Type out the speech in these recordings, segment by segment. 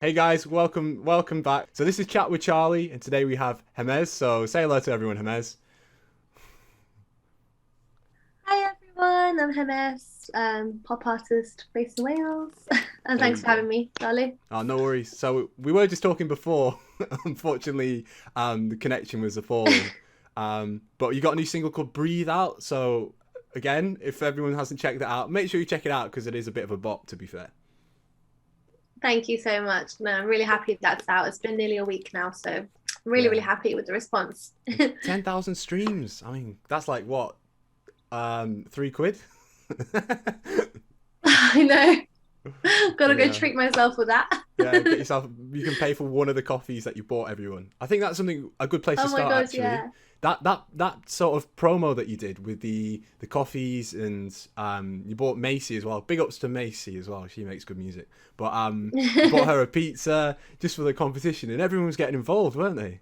Hey guys, welcome back. So this is Chat with Charlie, and today we have Hemez. So say hello to everyone, Hemez. Hi everyone, I'm Hemes, pop artist based in Wales, and There thanks we for go. having me, Charlie. Oh, no worries. So we were just talking before. Unfortunately, the connection was falling. But you got a new single called "Breathe Out." So again, if everyone hasn't checked that out, make sure you check it out because it is a bit of a bop. To be fair, Thank you so much. No, I'm really happy that's out. It's been nearly a week now, so I'm really yeah, happy with the response. 10,000 streams. I mean, that's like what, £3. I know. So Gotta go yeah. treat myself with that. Yeah, get yourself. You can pay for one of the coffees that you bought everyone. I think that's something a good place to Oh my start god, actually. yeah. That sort of promo that you did with the coffees and you bought Macy as well. Big ups to Macy as well. She makes good music. But you bought her a pizza just for the competition, and everyone was getting involved, weren't they?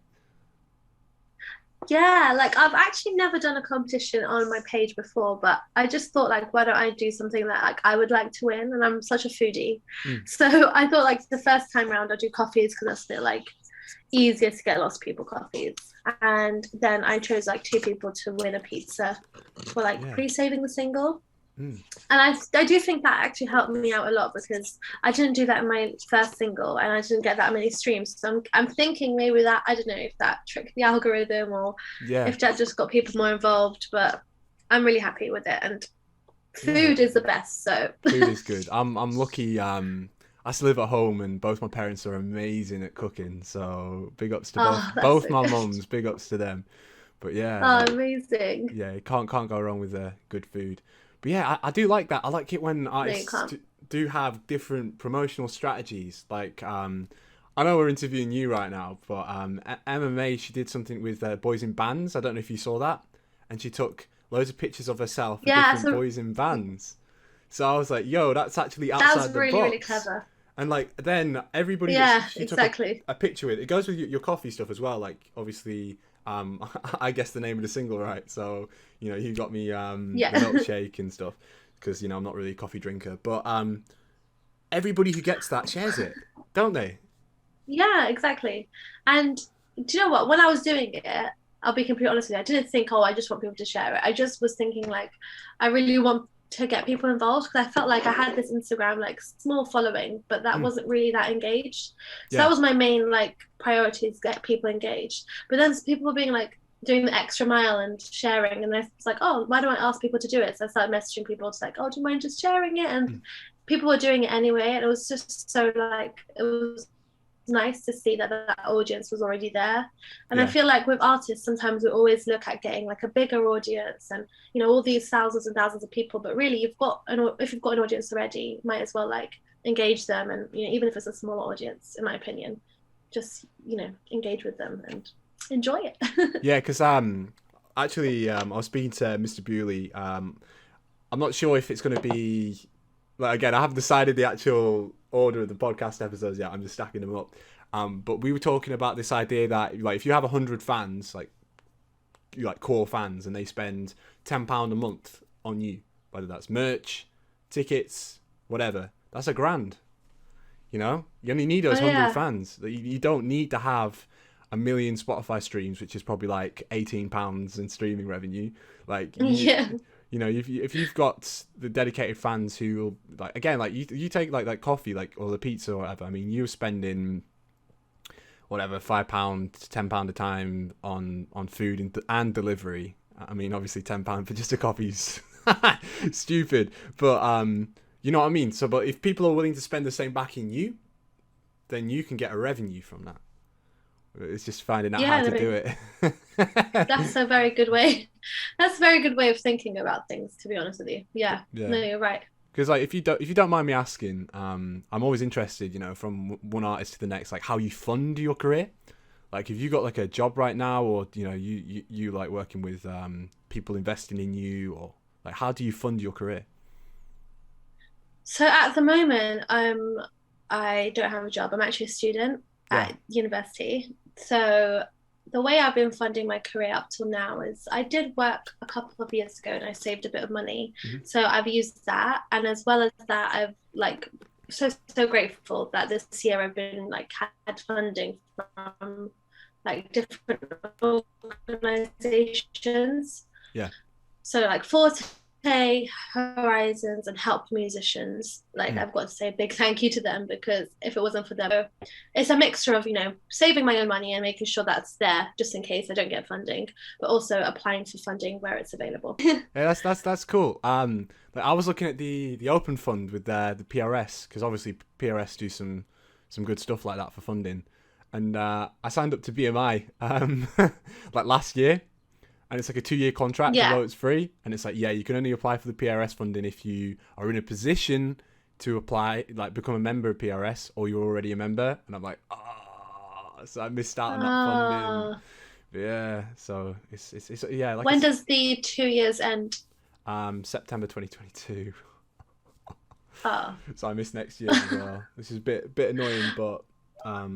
Yeah, like I've actually never done a competition on my page before, but I just thought like why don't I do something that like I would like to win, and I'm such a foodie. Mm, So I thought like the first time round I'd do coffees because that's a bit like easier to get lots of people coffees. And then I chose like two people to win a pizza for like yeah. pre-saving the single. Mm, And I do think that actually helped me out a lot because I didn't do that in my first single and I didn't get that many streams. So I'm thinking maybe that I don't know if that tricked the algorithm or yeah. if that just got people more involved, but I'm really happy with it. And Yeah. food is the best. So Food is good. I'm lucky. I still live at home, and both my parents are amazing at cooking. So big ups to both oh, that's both so my good. mums. Big ups to them. But yeah, Oh, like amazing. yeah, you can't go wrong with good food. But yeah, I do like that. I like it when No, you artists can't. do have different promotional strategies. Like I know we're interviewing you right now, but MMA she did something with boys in bands. I don't know if you saw that, and she took loads of pictures of herself with Yeah, different so boys in bands. So I was like, yo, that's actually that was outside the really box. clever. And like then everybody that Yeah, she took exactly. a picture with, it goes with your coffee stuff as well. Like obviously, I guess the name of the single, right? So you got me the Yeah. milkshake and stuff because I'm not really a coffee drinker, but everybody who gets that shares it, don't they? Yeah, exactly. And do you know what? When I was doing it, I'll be completely honest with you, I didn't think, oh, I just want people to share it. I just was thinking like, I really want to get people involved because I felt like I had this Instagram like small following, but that Mm, wasn't really that engaged. So that yeah, was my main like priority is get people engaged. But then people were being like doing the extra mile and sharing, and I was like, oh, why don't I ask people to do it? So I started messaging people to like, oh, do you mind just sharing it? And mm, people were doing it anyway, and it was just so like it was nice to see that that audience was already there. And I yeah, feel like with artists, sometimes we always look at getting like a bigger audience and all these thousands and thousands of people. But really, if you've got an audience already, you might as well like engage them, and even if it's a small audience, in my opinion, just engage with them and enjoy it. yeah. Because actually I was speaking to Mr. Bewley. I'm not sure if it's going to be like again. I haven't decided the actual order of the podcast episodes yet. I'm just stacking them up. But we were talking about this idea that like if you have 100 fans, like core fans, and they spend £10 a month on you, whether that's merch, tickets, whatever, that's £1,000. You only need Oh those 100 yeah. fans. You don't need to have a million Spotify streams, which is probably like £18 in streaming revenue. Like Yeah. if you've got the dedicated fans who will like again like you take like coffee like or the pizza or whatever. I mean you're spending whatever £5 £10 a time on food and delivery. I mean obviously £10 for just a coffee's stupid, but you know what I mean. So but if people are willing to spend the same back in you, then you can get a revenue from that. It's just finding out how Yeah, to no, do it. that's a very good way. That's a very good way of thinking about things, to be honest with you. Yeah. Yeah. No, you're right. Because like if you don't mind me asking, I'm always interested, from one artist to the next, like how you fund your career. Like, have you got like a job right now, or you like working with people investing in you, or like how do you fund your career? So at the moment, I don't have a job. I'm actually a student Yeah. at university. So the way I've been funding my career up till now is I did work a couple of years ago and I saved a bit of money. Hmm. So I've used that. And as well as that, I've like so grateful that this year I've been like had funding from like different organizations. Yeah. So like Forte, Horizons, and Help Musicians. Like Mm. I've got to say a big thank you to them, because if it wasn't for them, it's a mixture of, saving my own money and making sure that's there just in case I don't get funding, but also applying for funding where it's available. Yeah, that's cool. Like I was looking at the Open Fund with the PRS, because obviously PRS do some good stuff like that for funding, and I signed up to BMI like last year, and it's like a 2-year contract, Yeah. although it's free, and it's like, yeah, you can only apply for the PRS funding if you are in a position to apply, like become a member of PRS, or you're already a member, and I'm like, so I missed out on that funding. Uh, But yeah, so it's yeah, like when does the 2 years end? September 2022. Oh, So I missed next year as well. This is a bit annoying, but a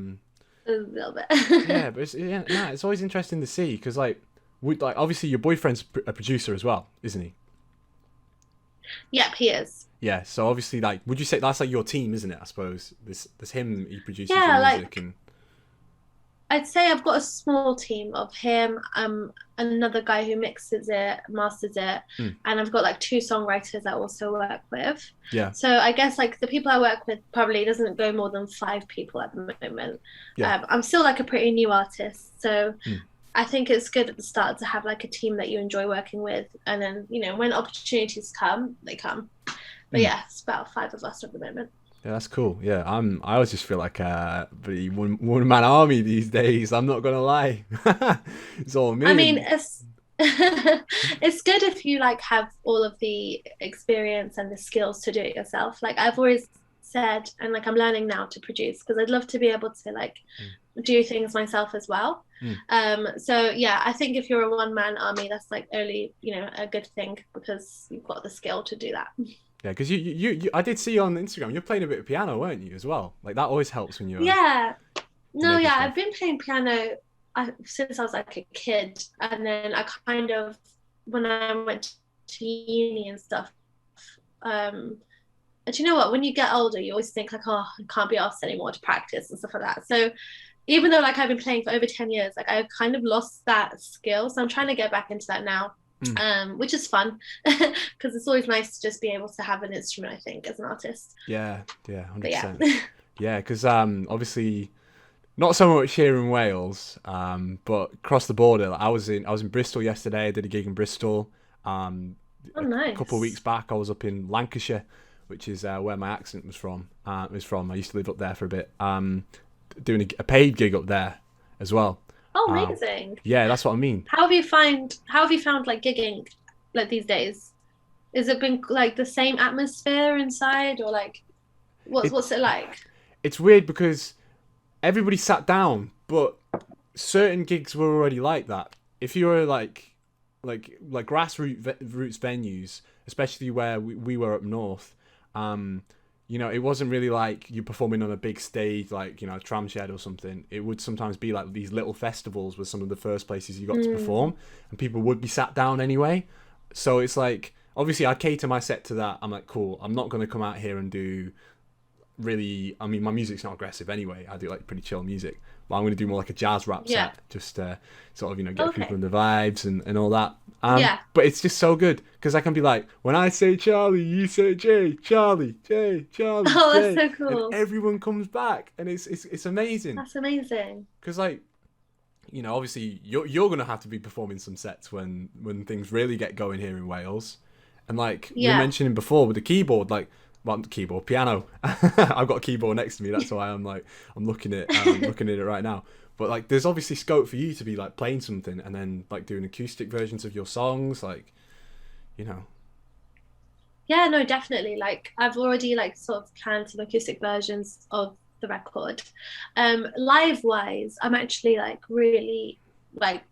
little bit. yeah, but it's always interesting to see, because like obviously your boyfriend's a producer as well, isn't he? Yep, he is. Yeah, so obviously, like, would you say that's like your team, isn't it? I suppose there's him, he produces Yeah, your music, like and I'd say I've got a small team of him, another guy who mixes it, masters it, mm, and I've got like 2 songwriters I also work with. yeah, So I guess like the people I work with probably doesn't go more than 5 people at the moment. yeah, I'm still like a pretty new artist, so mm, I think it's good at the start to have like a team that you enjoy working with, and then when opportunities come, they come. But mm. yeah, it's about 5 of us at the moment. Yeah, that's cool. Yeah, I always just feel like a pretty one man army these days. I'm not gonna lie. It's all me. I mean, it's it's good if you like have all of the experience and the skills to do it yourself. Like I've always said, and like I'm learning now to produce, because I'd love to be able to like Mm, do things myself as well. mm. So yeah, I think if you're a one-man army, that's like only a good thing, because you've got the skill to do that. Yeah, because I did see you on Instagram. You're playing a bit of piano, weren't you, as well? Like that always helps when you're Yeah, no, making yeah, stuff. I've been playing piano since I was like a kid, and then I kind of, when I went to uni and stuff, um, and you know what? When you get older, you always think like, oh, I can't be asked anymore to practice and stuff like that. So even though like I've been playing for over 10 years, like I've kind of lost that skill. So I'm trying to get back into that now, Mm. which is fun, because it's always nice to just be able to have an instrument, I think, as an artist. Yeah, yeah, But yeah. 100%. Yeah, because obviously not so much here in Wales, but across the border. Like, I was in Bristol yesterday. I did a gig in Bristol. Oh, A couple of nice. weeks back, I was up in Lancashire, which is where my accent was from. I used to live up there for a bit. Doing a paid gig up there as well. Oh, Uh, amazing. yeah, that's what I mean. How have you found like gigging like these days? Has it been like the same atmosphere inside, or like what's It what's it like? it's weird because everybody sat down, but certain gigs were already like that. If you were like roots venues, especially where we were up north, um, it wasn't really like you performing on a big stage like Tramshed or something. It would sometimes be like these little festivals were some of the first places you got to Mm, perform, and people would be sat down anyway. So it's like obviously I cater my set to that. I'm like, cool. I'm not gonna come out here and do really. I mean, my music's not aggressive anyway. I do like pretty chill music, but I'm going to do more like a jazz rap yeah. set, just sort of get people Okay. in the vibes and all that. Yeah. But it's just so good because I can be like, when I say Charlie, you say J, Charlie, J, Charlie, Oh, that's J, so and cool. everyone comes back, and it's amazing That's amazing. because like obviously you're gonna have to be performing some sets when things really get going here in Wales, and like you were Yeah. mentioning before with the keyboard, like well, not keyboard, piano. I've got a keyboard next to me. That's why I'm looking at it right now. But like, there's obviously scope for you to be like playing something and then like doing acoustic versions of your songs, like you know. Yeah, no, definitely. Like I've already like sort of planned some acoustic versions of the record. Live wise, I'm actually like really like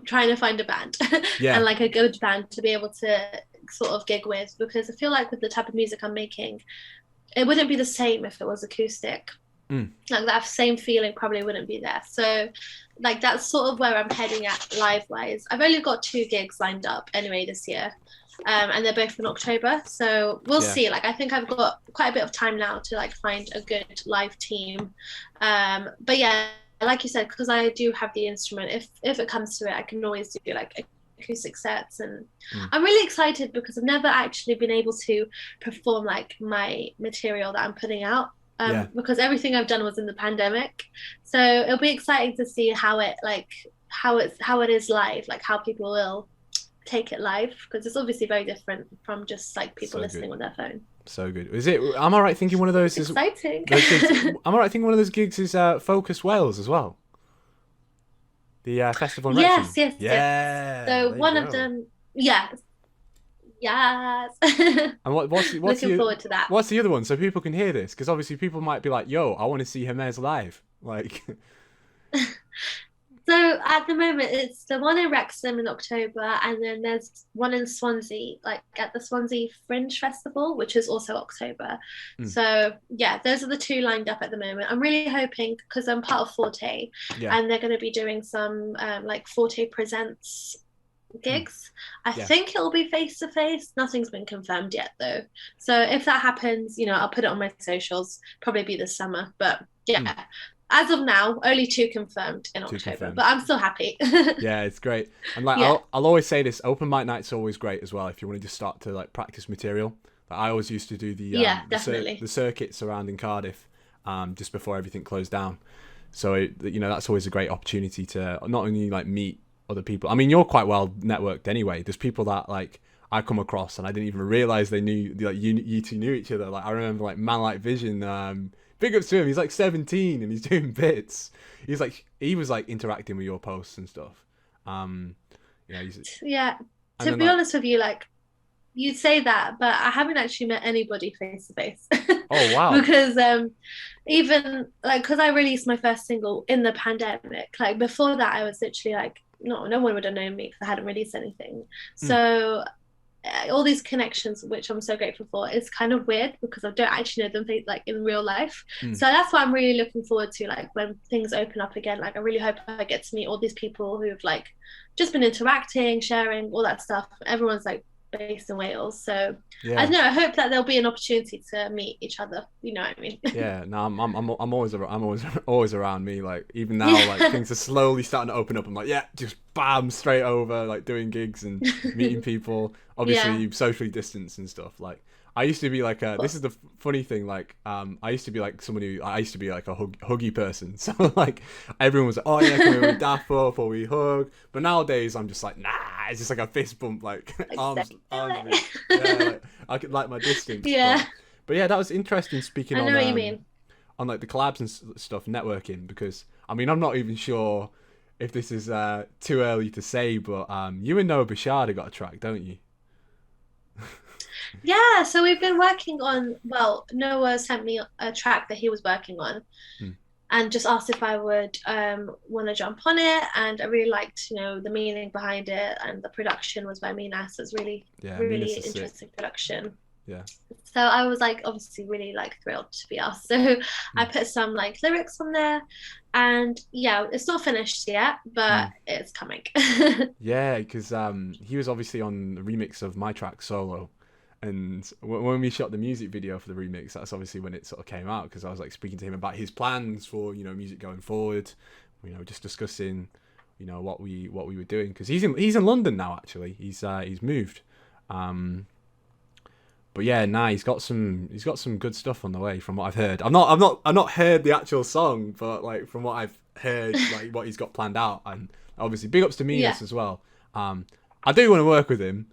trying to find a band and Yeah. like a good band to be able to sort of gig with, because I feel like with the type of music I'm making, it wouldn't be the same if it was acoustic. Mm. Like that same feeling probably wouldn't be there. So like that's sort of where I'm heading at live wise. I've only got 2 gigs lined up anyway this year. and they're both in October. So we'll Yeah. see. Like I think I've got quite a bit of time now to like find a good live team. But yeah, like you said, because I do have the instrument, if it comes to it, I can always do like acoustic sets, and I'm really excited because I've never actually been able to perform like my material that I'm putting out. Because everything I've done was in the pandemic, so it'll be exciting to see how it is live, like how people will take it live, because it's obviously very different from just like people listening on their phone. So good. Is it? Am I right thinking one of those is exciting? Am I right thinking one of those gigs is Focus Wales as well? The festival in Wrexham. Yes. So one of them, yes. And what's looking forward to that. What's the other one so people can hear this? Because obviously people might be like, "Yo, I want to see Hermes live." Like. So at the moment, it's the one in Wrexham in October, and then there's one in Swansea, like at the Swansea Fringe Festival, which is also October. So yeah, those are the two lined up at the moment. I'm really hoping, because I'm part of Forte, and they're going to be doing some like Forte Presents gigs. I think it'll be face to face. Nothing's been confirmed yet though. So if that happens, I'll put it on my socials. Probably be this summer, but yeah. As of now, only two confirmed in October, but I'm still happy. Yeah, it's great. And like, I'll always say this: open mic night's always great as well. If you want to just start to like practice material, like, I always used to do the circuit surrounding Cardiff, just before everything closed down. So that's always a great opportunity to not only like meet other people. I mean, you're quite well networked anyway. There's people that like I come across and I didn't even realize they knew, like you two knew each other. Like I remember like Man Like Vision. Big ups to him. He's like 17 and he's doing bits. He was like interacting with your posts and stuff. To be honest with you, like you'd say that, but I haven't actually met anybody face to face. Oh wow! Because even like because I released my first single in the pandemic. Like before that, I was literally like no one would have known me because I hadn't released anything. So. All these connections, which I'm so grateful for, is kind of weird because I don't actually know them like in real life. So that's what I'm really looking forward to, like when things open up again. Like I really hope I get to meet all these people who've like just been interacting, sharing all that stuff. Everyone's like based in Wales, so I don't know, I hope that there'll be an opportunity to meet each other, you know what I mean? No, I'm always around me, like even now, like things are slowly starting to open up. I'm like, just bam, straight over, like doing gigs and meeting people. Obviously socially distanced and stuff. Like I used to be like this is the funny thing, like I used to be like someone who I used to be like a huggy person. So like everyone was like, oh yeah, can we daff up or we hug? But nowadays I'm just like, nah, it's just like a fist bump, like arms like, I could like my distance. But yeah, that was interesting. Speaking I know what you mean. On like the collabs and stuff, networking, because I mean I'm not even sure if this is too early to say, but you and Noah Bashard have got a track, don't you? Yeah, so we've been working on, Noah sent me a track that he was working on and just asked if I would want to jump on it, and I really liked the meaning behind it, and the production was by Mina, so it's really interesting production. So I was like obviously really like thrilled to be asked, so I put some like lyrics on there, and it's not finished yet, but it's coming. Because he was obviously on the remix of my track Solo, and when we shot the music video for the remix, that's obviously when it sort of came out, because I was like speaking to him about his plans for music going forward, just discussing what we were doing, because he's in London now, actually. He's moved. But he's got some good stuff on the way from what I've heard. I've not heard the actual song, but like from what I've heard, like what he's got planned out, and obviously big ups to Minas as well. I do want to work with him.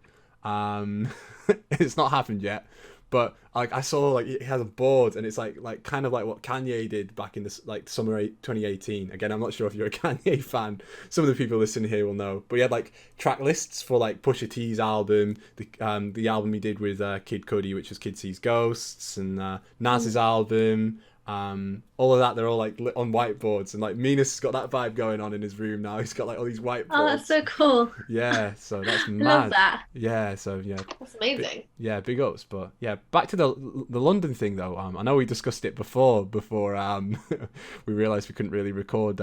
It's not happened yet, but like I saw like he has a board, and it's like kind of like what Kanye did back in this like summer 2018. Again, I'm not sure if you're a Kanye fan. Some of the people listening here will know, but he had like track lists for like Pusha T's album, the album he did with Kid Cudi, which was Kid Sees Ghosts, and Nas's album. All of that, they're all like lit on whiteboards, and like Minas has got that vibe going on in his room now. He's got like all these whiteboards. Oh, that's so cool. So that's mad. Love that. So that's amazing. Big ups. But back to the London thing though. I know we discussed it before we realized we couldn't really record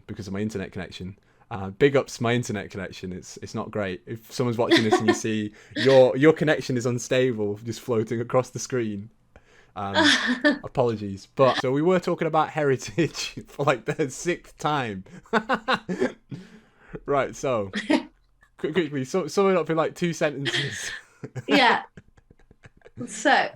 because of my internet connection. Big ups my internet connection. It's not great. If someone's watching this and you see your connection is unstable, just floating across the screen, apologies. But so we were talking about heritage for like the sixth time. Right. So quickly, sum it up in like 2 sentences. Yeah. So,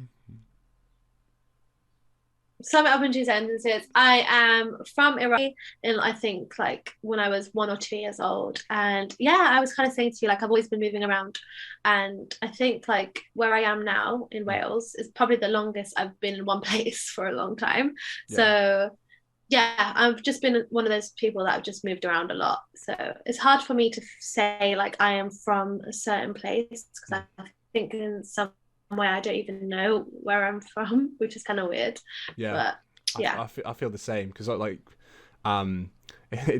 sum it up in 2 sentences. I am from Iraq, and I think like when I was 1 or 2 years old. And yeah, I was kind of saying to you, like, I've always been moving around. And I think like where I am now in Wales is probably the longest I've been in one place for a long time. Yeah. So yeah, I've just been one of those people that have just moved around a lot. So it's hard for me to say like I am from a certain place, because I think in some way I don't even know where I'm from, which is kind of weird. Yeah. But yeah, I feel the same, because it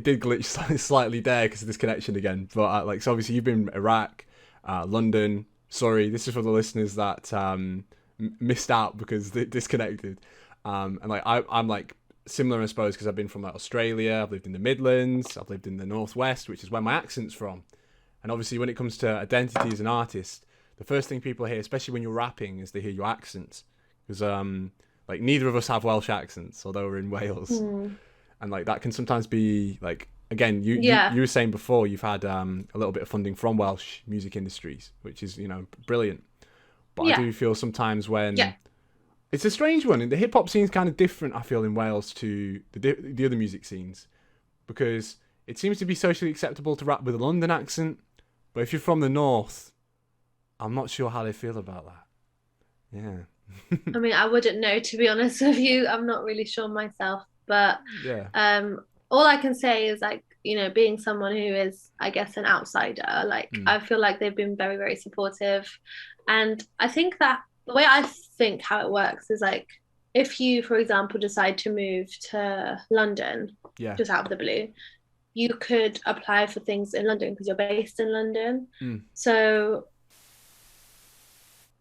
did glitch slightly there because of this connection again. But like, so obviously you've been Iraq, London. Sorry, this is for the listeners that missed out because they disconnected. And like I'm like similar, I suppose, because I've been from like Australia. I've lived in the Midlands. I've lived in the Northwest, which is where my accent's from. And obviously, when it comes to identity as an artist, the first thing people hear, especially when you're rapping, is they hear your accent. Because like neither of us have Welsh accents, although we're in Wales, and like that can sometimes be like, again, you were saying before you've had a little bit of funding from Welsh music industries, which is, you know, brilliant. But I do feel sometimes when it's a strange one, and the hip hop scene's kind of different, I feel, in Wales to the other music scenes, because it seems to be socially acceptable to rap with a London accent, but if you're from the north, I'm not sure how they feel about that. Yeah. I mean, I wouldn't know, to be honest with you. I'm not really sure myself, but yeah. All I can say is like, you know, being someone who is, I guess, an outsider, like I feel like they've been very, very supportive. And I think that the way I think how it works is like, if you, for example, decide to move to London, just out of the blue, you could apply for things in London because you're based in London. So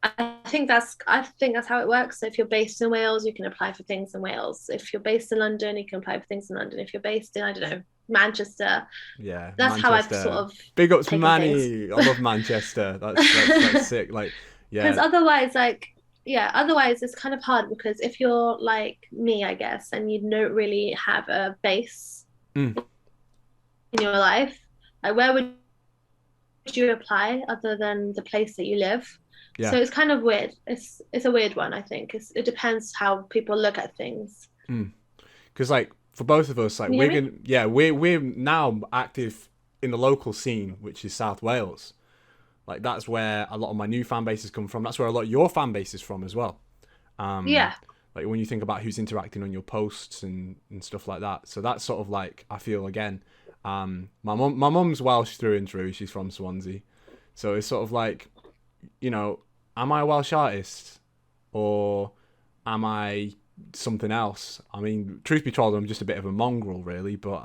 I think that's how it works. So if you're based in Wales, you can apply for things in Wales. If you're based in London, you can apply for things in London. If you're based in, I don't know, Manchester, that's Manchester. How I've sort of big ups Manny. I love Manchester. That's sick. Like, yeah. Because otherwise, like, otherwise it's kind of hard, because if you're like me, I guess, and you don't really have a base in your life, like, where would you apply other than the place that you live? So it's kind of weird. It's a weird one, I think. It depends how people look at things. Because like for both of us, like we're now active in the local scene, which is South Wales. Like that's where a lot of my new fan bases come from. That's where a lot of your fan base is from as well. Like when you think about who's interacting on your posts and stuff like that. So that's sort of like, I feel, again, my mum's Welsh through and through. She's from Swansea. So it's sort of like, you know, am I a Welsh artist or am I something else? I mean, truth be told, I'm just a bit of a mongrel, really, but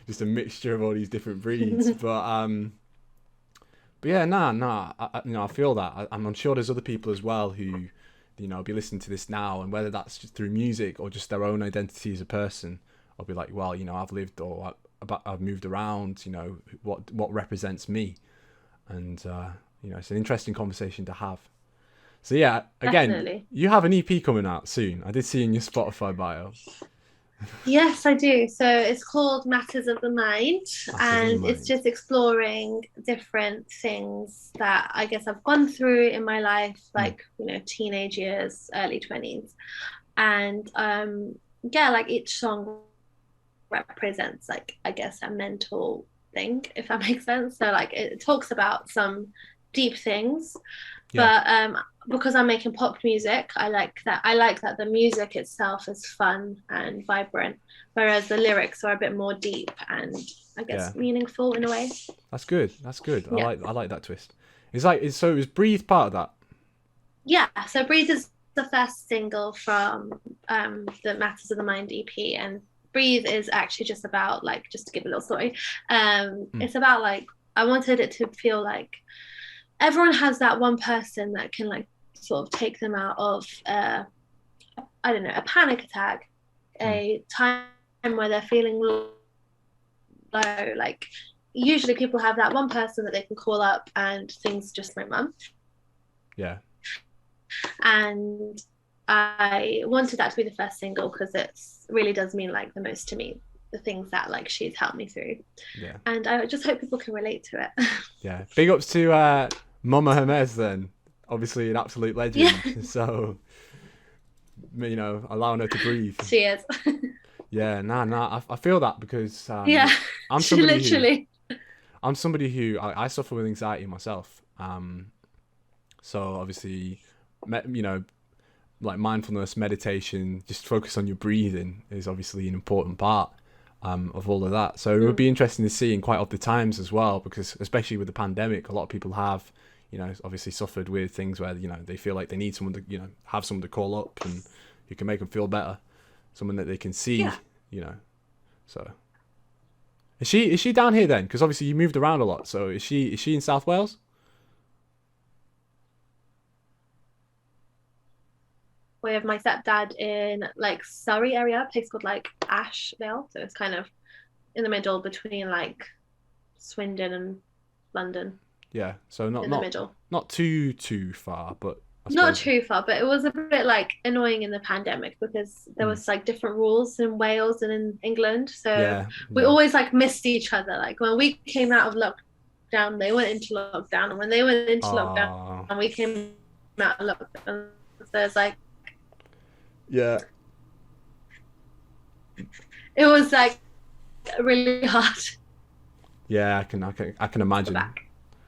just a mixture of all these different breeds. but yeah, I feel that. I'm sure there's other people as well who, you know, be listening to this now, and whether that's just through music or just their own identity as a person, I'll be like, well, you know, I've lived or I've moved around, you know, what represents me, and you know, it's an interesting conversation to have. So yeah, again, definitely. You have an EP coming out soon. I did see in your Spotify bio. Yes, I do. So it's called Matters of the Mind, it's just exploring different things that I guess I've gone through in my life, like, you know, teenage years, early 20s. And like each song represents, like, I guess, a mental thing, if that makes sense. So like it talks about some deep things, but because I'm making pop music, I like that the music itself is fun and vibrant, whereas the lyrics are a bit more deep and, I guess, meaningful in a way. That's good. I like that twist. So is Breathe part of that? Yeah, so Breathe is the first single from the Matters of the Mind EP, and Breathe is actually just about, like, just to give a little story, it's about, like, I wanted it to feel like everyone has that one person that can, like, sort of take them out of I don't know, a panic attack, a time where they're feeling low. Like usually people have that one person that they can call up and things just went wrong. Yeah. And I wanted that to be the first single because it really does mean like the most to me, the things that like she's helped me through. Yeah. And I just hope people can relate to it. Yeah. Big ups to Mama Hermes then. Obviously an absolute legend. Yeah. So, you know, allowing her to breathe. She is. Yeah, I feel that because Yeah. I'm She somebody literally. I'm somebody who I suffer with anxiety myself. So obviously, you know, like mindfulness, meditation, just focus on your breathing is obviously an important part of all of that. So it would be interesting to see in quite odd the times as well, because especially with the pandemic, a lot of people have, you know, obviously suffered with things where, you know, they feel like they need someone to, you know, have someone to call up and who can make them feel better, someone that they can see, Yeah. you know. So is she down here then? Because obviously you moved around a lot. So is she in South Wales? We have my stepdad in like Surrey area, a place called like Ashvale. So it's kind of in the middle between like Swindon and London. Yeah. So In the middle. not too far, but I Not suppose. too far, but it was a bit like annoying in the pandemic because there was like different rules in Wales and in England. So we always like missed each other. Like when we came out of lockdown, they went into lockdown, and when they went into lockdown, and we came out of lockdown, so it's like Yeah. it was like really hard. Yeah, I can imagine. Back.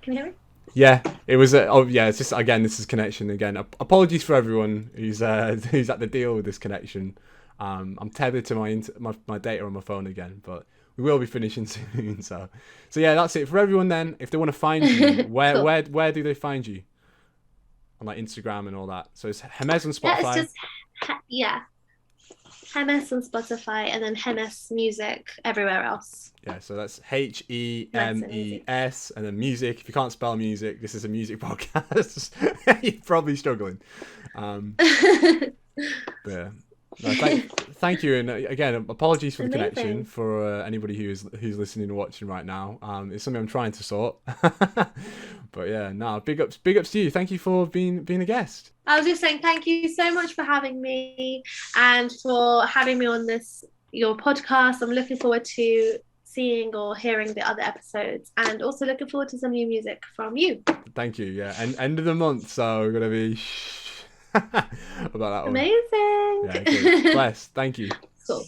Can you hear me? Yeah, it was. It's just again, this is connection again. Apologies for everyone who's had to deal with this connection. I'm tethered to my data on my phone again, but we will be finishing soon. So yeah, that's it for everyone. Then, if they want to find you, Cool. where do they find you? On like Instagram and all that. So it's Hermes on Spotify. Yeah, it's just Hemes on Spotify, and then Hemes Music everywhere else. Yeah, so that's HEMES and then music. If you can't spell music, this is a music podcast. You're probably struggling. But yeah. No, thank you, and again, apologies for the connection for anybody who's listening and watching right now. It's something I'm trying to sort. But yeah, big ups to you. Thank you for being a guest. I was just saying thank you so much for having me and for having me on your podcast. I'm looking forward to seeing or hearing the other episodes, and also looking forward to some new music from you. Thank you. Yeah, and end of the month, so we're gonna be about that one. Amazing. Yeah, good. Bless. Thank you. Cool.